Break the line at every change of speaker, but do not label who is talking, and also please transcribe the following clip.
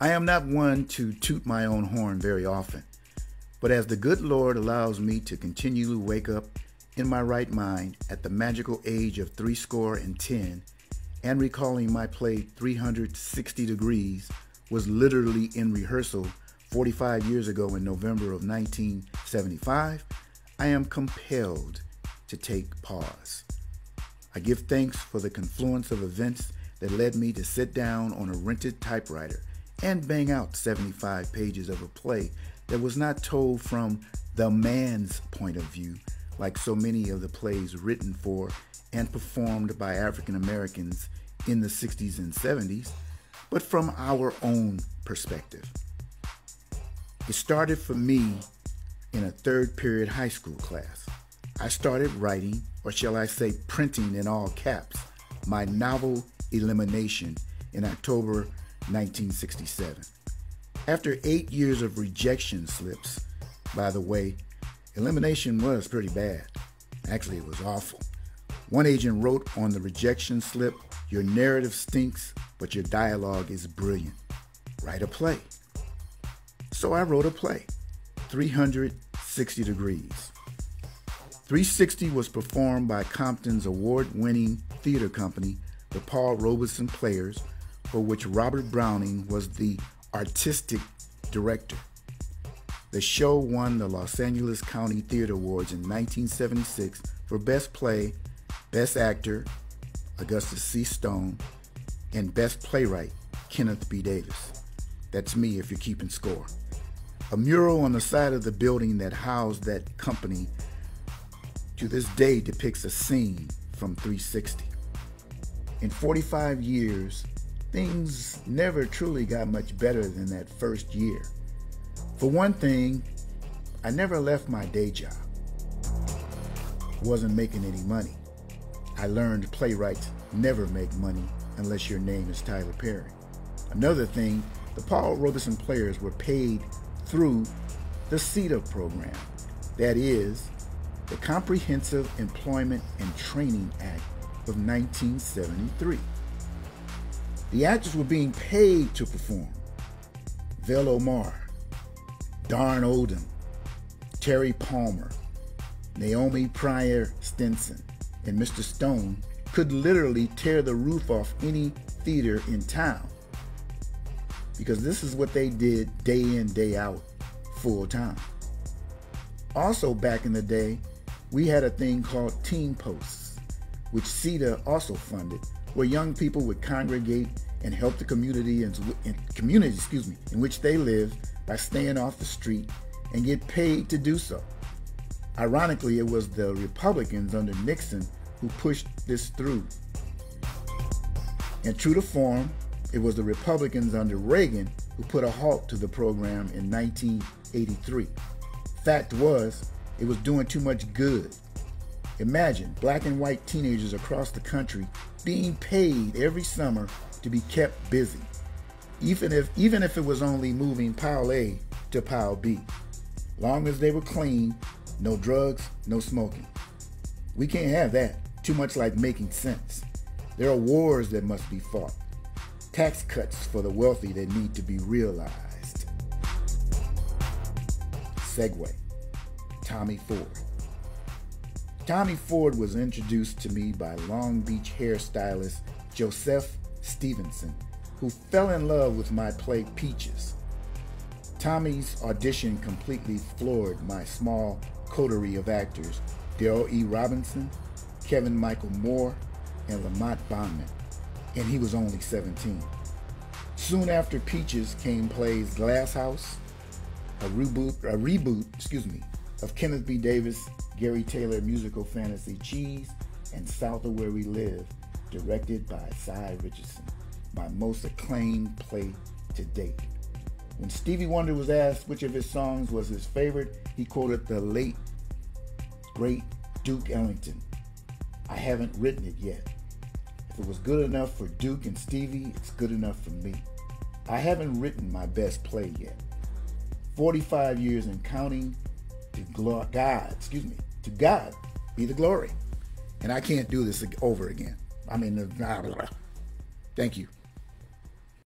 I am not one to toot my own horn very often, but as the good Lord allows me to continually wake up in my right mind at the magical age of 70 and recalling my play 360 Degrees was literally in rehearsal 45 years ago in November of 1975, I am compelled to take pause. I give thanks for the confluence of events that led me to sit down on a rented typewriter and bang out 75 pages of a play that was not told from the man's point of view, like so many of the plays written for and performed by African Americans in the 60s and 70s, but from our own perspective. It started for me in a third period high school class. I started writing, or shall I say printing in all caps, my novel Elimination in October 1967. After 8 years of rejection slips, by the way, Elimination was pretty bad. Actually, it was awful. One agent wrote on the rejection slip, "Your narrative stinks, but your dialogue is brilliant. Write a play." So I wrote a play, 360 Degrees. 360 was performed by Compton's award-winning theater company, the Paul Robeson Players, for which Robert Browning was the artistic director. The show won the Los Angeles County Theater Awards in 1976 for Best Play, Best Actor, Augustus C. Stone, and Best Playwright, Kenneth B. Davis. That's me if you're keeping score. A mural on the side of the building that housed that company to this day depicts a scene from 360. In 45 years, things never truly got much better than that first year. For one thing, I never left my day job. Wasn't making any money. I learned playwrights never make money unless your name is Tyler Perry. Another thing, the Paul Robeson Players were paid through the CETA program. That is, the Comprehensive Employment and Training Act of 1973. The actors were being paid to perform. Vel Omar, Darn Oldham, Terry Palmer, Naomi Pryor Stinson, and Mr. Stone could literally tear the roof off any theater in town, because this is what they did day in, day out, full time. Also back in the day, we had a thing called Teen Posts, which CETA also funded, where young people would congregate and help the community in which they live by staying off the street and get paid to do so. Ironically, it was the Republicans under Nixon who pushed this through. And true to form, it was the Republicans under Reagan who put a halt to the program in 1983. Fact was, it was doing too much good. Imagine black and white teenagers across the country being paid every summer to be kept busy, even if it was only moving pile A to pile B. Long as they were clean, no drugs, no smoking. We can't have that. Too much like making sense. There are wars that must be fought. Tax cuts for the wealthy that need to be realized. Segue. Tommy Ford. Tommy Ford was introduced to me by Long Beach hairstylist Joseph Stevenson, who fell in love with my play Peaches. Tommy's audition completely floored my small coterie of actors, Darrell E. Robinson, Kevin Michael Moore, and Lamont Bondman, and he was only 17. Soon after Peaches came plays Glass House, a reboot of Kenneth B. Davis' Gary Taylor musical fantasy Cheese, and South of Where We Live, directed by Cy Richardson, my most acclaimed play to date. When Stevie Wonder was asked which of his songs was his favorite, he quoted the late, great Duke Ellington. "I haven't written it yet. If it was good enough for Duke and Stevie, it's good enough for me. I haven't written my best play yet. 45 years and counting, to God be the glory. And I can't do this over again. Thank you.